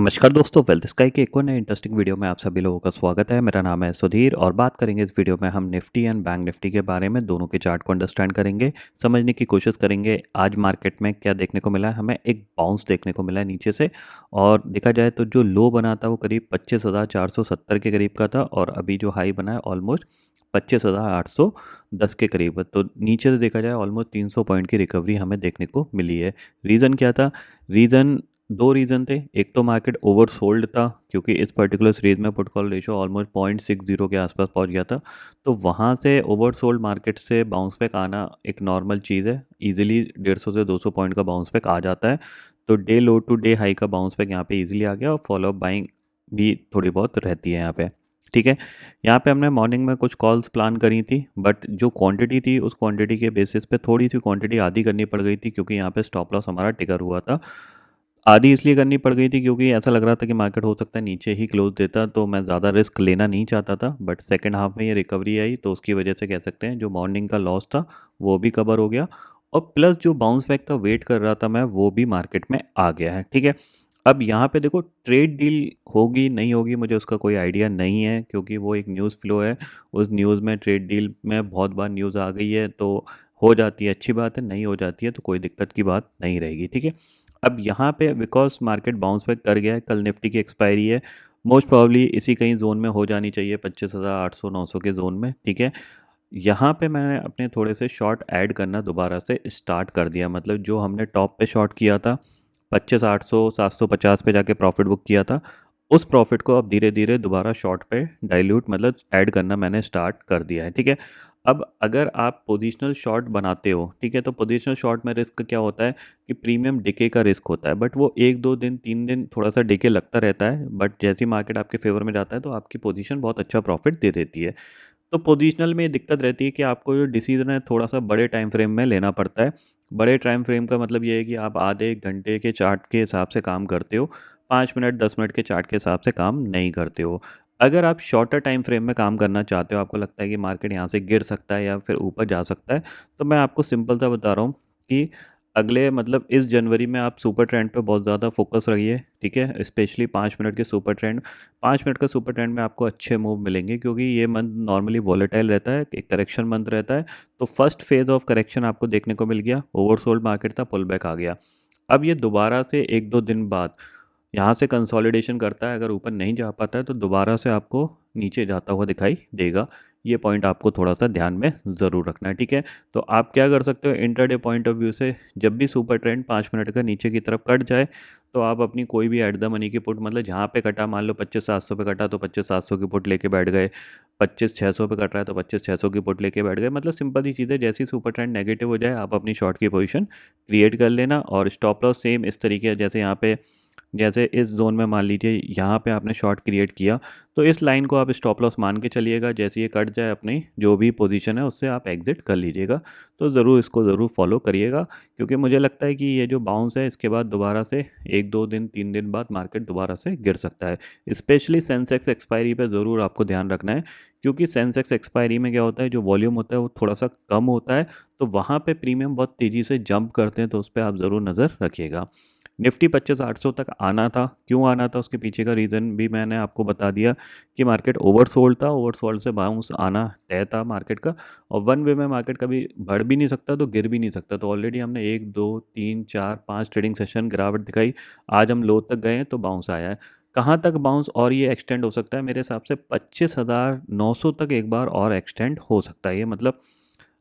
नमस्कार दोस्तों, wealth sky के एक और नए इंटरेस्टिंग वीडियो में आप सभी लोगों का स्वागत है। मेरा नाम है सुधीर और बात करेंगे इस वीडियो में हम निफ्टी एंड बैंक निफ्टी के बारे में। दोनों के चार्ट को अंडरस्टैंड करेंगे, समझने की कोशिश करेंगे आज मार्केट में क्या देखने को मिला है। हमें एक बाउंस देखने को मिला है नीचे से, और देखा जाए तो जो लो बना था वो करीब 25,470 के करीब का था, और अभी जो हाई बना है ऑलमोस्ट 25,810 के करीब है। तो नीचे से देखा जाए ऑलमोस्ट 300 पॉइंट की रिकवरी हमें देखने को मिली है। रीज़न क्या था? रीज़न दो रीज़न थे। एक तो मार्केट ओवर सोल्ड था, क्योंकि इस पर्टिकुलर सीरीज में पुट कॉल रेशो ऑलमोस्ट 0.60 के आसपास पहुंच गया था। तो वहां से ओवर सोल्ड मार्केट से बाउंस बैक आना एक नॉर्मल चीज़ है। इजीली 150 से 200 पॉइंट का बाउंस बैक आ जाता है। तो day low to day high का बाउंस बैक यहाँ पे इजीली आ गया, और फॉलो अप बाइंग भी थोड़ी बहुत रहती है यहाँ पे। ठीक है, यहाँ पे हमने मॉर्निंग में कुछ कॉल्स प्लान करी थी, बट जो क्वांटिटी थी उस क्वांटिटी के बेसिस पे थोड़ी सी क्वांटिटी आधी करनी पड़ गई थी, क्योंकि यहाँ पे स्टॉप लॉस हमारा टिकर हुआ था। आधी इसलिए करनी पड़ गई थी क्योंकि ऐसा लग रहा था कि मार्केट हो सकता है नीचे ही क्लोज देता, तो मैं ज़्यादा रिस्क लेना नहीं चाहता था। बट सेकंड हाफ में ये रिकवरी आई, तो उसकी वजह से कह सकते हैं जो मॉर्निंग का लॉस था वो भी कवर हो गया, और प्लस जो बाउंस बैक का वेट कर रहा था मैं, वो भी मार्केट में आ गया है। ठीक है, अब यहाँ पे देखो, ट्रेड डील होगी नहीं होगी मुझे उसका कोई आइडिया नहीं है, क्योंकि वो एक न्यूज़ फ्लो है। उस न्यूज़ में ट्रेड डील में बहुत बार न्यूज़ आ गई है, तो हो जाती है अच्छी बात है, नहीं हो जाती है तो कोई दिक्कत की बात नहीं रहेगी। ठीक है, अब यहाँ पे बिकॉज मार्केट बाउंस बैक कर गया है, कल निफ्टी की एक्सपायरी है, मोस्ट प्रॉब्ली इसी कहीं जोन में हो जानी चाहिए, 25,800-900 के जोन में। ठीक है, यहाँ पे मैंने अपने थोड़े से शॉर्ट ऐड करना दोबारा से स्टार्ट कर दिया। मतलब जो हमने टॉप पे शॉर्ट किया था 25,800-750 पे जाके प्रॉफिट बुक किया था, उस प्रॉफिट को अब धीरे धीरे दोबारा शॉर्ट पे डाइल्यूट मतलब ऐड करना मैंने स्टार्ट कर दिया है। ठीक है, अब अगर आप पोजिशनल शॉर्ट बनाते हो, ठीक है, तो पोजिशनल शॉर्ट में रिस्क क्या होता है कि प्रीमियम डिके का रिस्क होता है, बट वो एक दो दिन तीन दिन थोड़ा सा डिके लगता रहता है, बट जैसी मार्केट आपके फेवर में जाता है तो आपकी पोजीशन बहुत अच्छा प्रॉफिट दे देती है। तो पोजीशनल में ये दिक्कत रहती है कि आपको जो डिसीजन है थोड़ा सा बड़े टाइम फ्रेम में लेना पड़ता है। बड़े टाइम फ्रेम का मतलब ये है कि आप आधे एक घंटे के चार्ट के हिसाब से काम करते हो, 5 मिनट 10 मिनट के चार्ट के हिसाब से काम नहीं करते हो। अगर आप शॉर्टर टाइम फ्रेम में काम करना चाहते हो, आपको लगता है कि मार्केट यहाँ से गिर सकता है या फिर ऊपर जा सकता है, तो मैं आपको सिंपल सा बता रहा हूँ कि अगले मतलब इस जनवरी में आप सुपर ट्रेंड पे बहुत ज़्यादा फोकस रखिए। ठीक है, स्पेशली 5 मिनट के सुपर ट्रेंड। 5 मिनट का सुपर ट्रेंड में आपको अच्छे मूव मिलेंगे, क्योंकि ये मंथ नॉर्मली वॉलेटाइल रहता है, एक करेक्शन मंथ रहता है। तो फर्स्ट फेज ऑफ करेक्शन आपको देखने को मिल गया, ओवरसोल्ड मार्केट था, पुल बैक आ गया। अब ये दोबारा से एक दो दिन बाद यहाँ से कंसोलिडेशन करता है, अगर ऊपर नहीं जा पाता है तो दोबारा से आपको नीचे जाता हुआ दिखाई देगा। ये पॉइंट आपको थोड़ा सा ध्यान में ज़रूर रखना है। ठीक है, तो आप क्या कर सकते हो इंटरडे पॉइंट ऑफ व्यू से, जब भी सुपर ट्रेंड 5 मिनट का नीचे की तरफ कट जाए, तो आप अपनी कोई भी एट द मनी की पुट, मतलब जहाँ पे कटा, मान लो 25,700 पे कटा तो 25,700 की पुट लेके बैठ गए, 25,600 पे कट रहा है तो 25,600 की पुट लेके बैठ गए। मतलब सिंपल सी चीज़ है, जैसी सुपर ट्रेंड नेगेटिव हो जाए आप अपनी शॉर्ट की पोजीशन क्रिएट कर लेना, और स्टॉप लॉस सेम इस तरीके जैसे यहाँ पे, जैसे इस जोन में मान लीजिए यहाँ पे आपने शॉर्ट क्रिएट किया, तो इस लाइन को आप स्टॉप लॉस मान के चलिएगा, जैसे ये कट जाए अपनी जो भी पोजीशन है उससे आप एग्जिट कर लीजिएगा। तो ज़रूर इसको ज़रूर फॉलो करिएगा, क्योंकि मुझे लगता है कि ये जो बाउंस है इसके बाद दोबारा से एक दो दिन तीन दिन बाद मार्केट दोबारा से गिर सकता है। स्पेशली सेंसेक्स एक्सपायरी पे ज़रूर आपको ध्यान रखना है, क्योंकि सेंसेक्स एक्सपायरी में क्या होता है, जो वॉल्यूम होता है वो थोड़ा सा कम होता है, तो वहाँ पे प्रीमियम बहुत तेज़ी से जंप करते हैं, तो उस पर आप ज़रूर नज़र रखिएगा। निफ्टी 25,800 तक आना था, क्यों आना था उसके पीछे का रीज़न भी मैंने आपको बता दिया कि मार्केट ओवरसोल्ड था, ओवरसोल्ड से बाउंस आना तय था मार्केट का, और वन वे में मार्केट कभी बढ़ भी नहीं सकता तो गिर भी नहीं सकता। तो ऑलरेडी हमने 1 2 3 4 5 ट्रेडिंग सेशन गिरावट दिखाई, आज हम लो तक गए हैं तो बाउंस आया है। कहाँ तक बाउंस और ये एक्सटेंड हो सकता है? मेरे हिसाब से 25,900 तक एक बार और एक्सटेंड हो सकता है। ये मतलब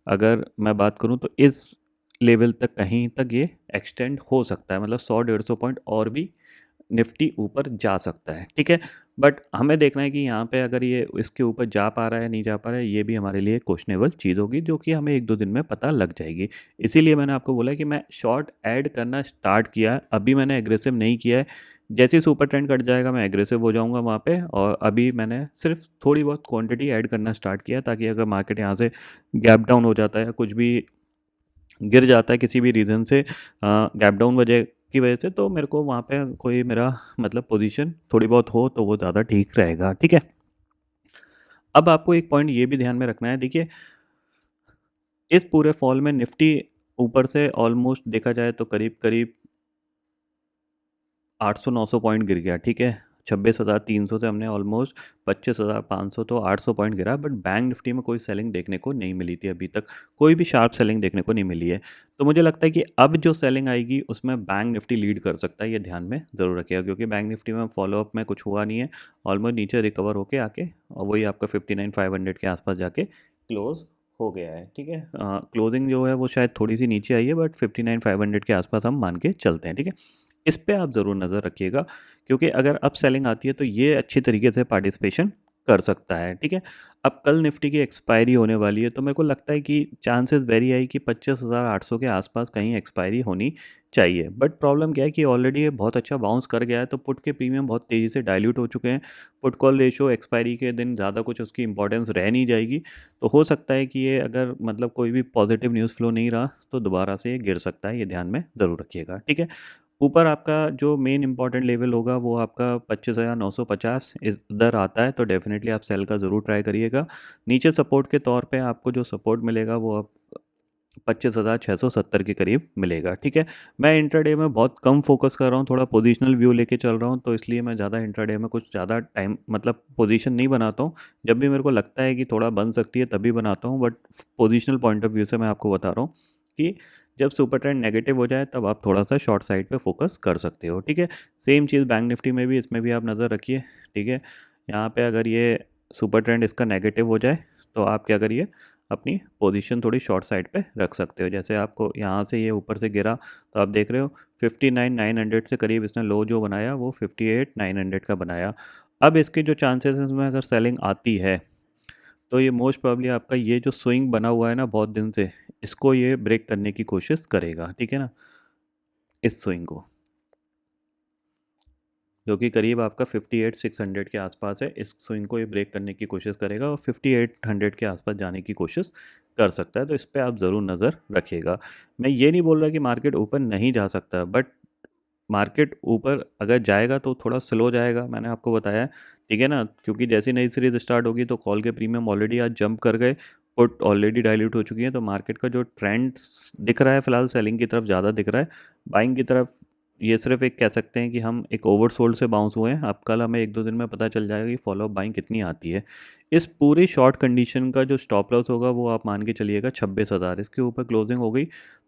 अगर मैं बात करूँ तो इस लेवल तक कहीं तक ये एक्सटेंड हो सकता है, मतलब 100 150 पॉइंट और भी निफ्टी ऊपर जा सकता है। ठीक है, बट हमें देखना है कि यहाँ पे अगर ये इसके ऊपर जा पा रहा है नहीं जा पा रहा है, ये भी हमारे लिए क्वेश्चनेबल चीज़ होगी, जो कि हमें एक दो दिन में पता लग जाएगी। इसीलिए मैंने आपको बोला कि मैं शॉर्ट ऐड करना स्टार्ट किया है, अभी मैंने एग्रेसिव नहीं किया है। जैसे ही सुपर ट्रेंड कट जाएगा मैं एग्रेसिव हो जाऊंगा वहाँ पे, और अभी मैंने सिर्फ थोड़ी बहुत क्वांटिटी ऐड करना स्टार्ट किया, ताकि अगर मार्केट यहाँ से गैप डाउन हो जाता है या कुछ भी गिर जाता है किसी भी रीज़न से, गैप डाउन वजह की वजह से, तो मेरे को वहाँ पे कोई मेरा मतलब पोजीशन थोड़ी बहुत हो तो वो ज़्यादा ठीक रहेगा। ठीक है, अब आपको एक पॉइंट ये भी ध्यान में रखना है। देखिए, इस पूरे फॉल में निफ्टी ऊपर से ऑलमोस्ट देखा जाए तो करीब करीब 800-900 पॉइंट गिर गया, ठीक है। 26,300 से हमने ऑलमोस्ट 25,500 तो 800 पॉइंट गिरा, बट बैंक निफ्टी में कोई सेलिंग देखने को नहीं मिली थी अभी तक, कोई भी शार्प सेलिंग देखने को नहीं मिली है। तो मुझे लगता है कि अब जो सेलिंग आएगी उसमें बैंक निफ्टी लीड कर सकता है, ये ध्यान में ज़रूर रखिएगा, क्योंकि बैंक निफ्टी में फॉलोअप में कुछ हुआ नहीं है, ऑलमोस्ट नीचे रिकवर होके आके और वही आपका 59,500 के आसपास जाके क्लोज हो गया है, ठीक है। क्लोजिंग जो है वो शायद थोड़ी सी नीचे आई है, बट 59,500 के आसपास हम मान के चलते हैं, ठीक है। इस पे आप ज़रूर नज़र रखिएगा, क्योंकि अगर अप सेलिंग आती है तो ये अच्छी तरीके से पार्टिसिपेशन कर सकता है, ठीक है। अब कल निफ्टी की एक्सपायरी होने वाली है, तो मेरे को लगता है कि चांसेस वेरी हाई कि 25,800 के आसपास कहीं एक्सपायरी होनी चाहिए, बट प्रॉब्लम क्या है कि ऑलरेडी ये बहुत अच्छा बाउंस कर गया है, तो पुट के प्रीमियम बहुत तेज़ी से डाइल्यूट हो चुके हैं। पुट कॉल रेशो एक्सपायरी के दिन ज़्यादा कुछ उसकी इंपॉर्टेंस रह नहीं जाएगी, तो हो सकता है कि ये अगर मतलब कोई भी पॉजिटिव न्यूज़ फ्लो नहीं रहा तो दोबारा से ये गिर सकता है, ये ध्यान में ज़रूर रखिएगा, ठीक है। ऊपर आपका जो मेन इंपॉर्टेंट लेवल होगा वो आपका 25,950 इधर आता है, तो डेफिनेटली आप सेल का ज़रूर ट्राई करिएगा। नीचे सपोर्ट के तौर पे आपको जो सपोर्ट मिलेगा वो आप 25,670 के करीब मिलेगा, ठीक है। मैं इंट्राडे में बहुत कम फोकस कर रहा हूँ, थोड़ा पोजिशनल व्यू लेके चल रहा हूँ, तो इसलिए मैं ज़्यादा इंट्राडे में कुछ ज़्यादा टाइम मतलब पोजीशन नहीं बनाता हूँ। जब भी मेरे को लगता है कि थोड़ा बन सकती है तभी बनाता हूँ, but positional point of view से मैं आपको बता रहा हूँ कि जब सुपर ट्रेंड नेगेटिव हो जाए तब आप थोड़ा सा शॉर्ट साइड पे फोकस कर सकते हो, ठीक है। सेम चीज़ बैंक निफ्टी में भी, इसमें भी आप नज़र रखिए, ठीक है। यहाँ पे अगर ये सुपर ट्रेंड इसका नेगेटिव हो जाए तो आप क्या करिए, अपनी पोजीशन थोड़ी शॉर्ट साइड पे रख सकते हो। जैसे आपको यहाँ से ये ऊपर से गिरा तो आप देख रहे हो 59,900 से करीब इसने लो जो बनाया वो 58,900 का बनाया। अब इसके जो चांसेस हैं इसमें अगर सेलिंग आती है तो ये मोस्ट प्रोबेबली आपका ये जो स्विंग बना हुआ है ना बहुत दिन से, इसको ये ब्रेक करने की कोशिश करेगा, ठीक है ना, इस स्विंग को, जो कि करीब आपका 58,600 के आसपास है। इस स्विंग को ये ब्रेक करने की कोशिश करेगा और 5800 के आसपास जाने की कोशिश कर सकता है, तो इस पे आप ज़रूर नज़र रखिएगा। मैं ये नहीं बोल रहा कि मार्केट ऊपर नहीं जा सकता, बट मार्केट ऊपर अगर जाएगा तो थोड़ा स्लो जाएगा, मैंने आपको बताया, ठीक है ना, क्योंकि जैसी नई सीरीज स्टार्ट होगी तो कॉल के प्रीमियम ऑलरेडी आज जंप कर गए, पुट ऑलरेडी डाइल्यूट हो चुकी है, तो मार्केट का जो ट्रेंड दिख रहा है फिलहाल सेलिंग की तरफ ज़्यादा दिख रहा है। बाइंग की तरफ ये सिर्फ एक कह सकते हैं कि हम एक ओवरसोल्ड से बाउंस हुए हैं। अब कल हमें 1-2 दिन में पता चल जाएगा कि फॉलोअप बाइंग कितनी आती है। इस पूरी शॉर्ट कंडीशन का जो स्टॉप लॉस होगा वो आप मान के चलिएगा 26,000, इसके ऊपर क्लोजिंग हो गई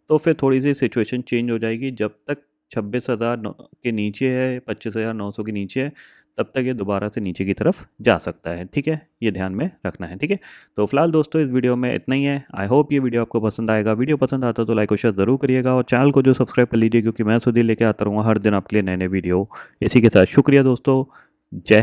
तो फिर थोड़ी सी सिचुएशन चेंज हो जाएगी। जब तक 26,000 के नीचे है, 25,900 के नीचे है, तब तक ये दोबारा से नीचे की तरफ जा सकता है, ठीक है। ये ध्यान में रखना है, ठीक है। तो फिलहाल दोस्तों इस वीडियो में इतना ही है। आई होप ये वीडियो आपको पसंद आएगा। वीडियो पसंद आता तो लाइक और शेयर ज़रूर करिएगा और चैनल को जो सब्सक्राइब कर लीजिए, क्योंकि मैं सुधीर लेके आता रहूँगा हर दिन आपके लिए नए नए वीडियो। इसी के साथ शुक्रिया दोस्तों। जय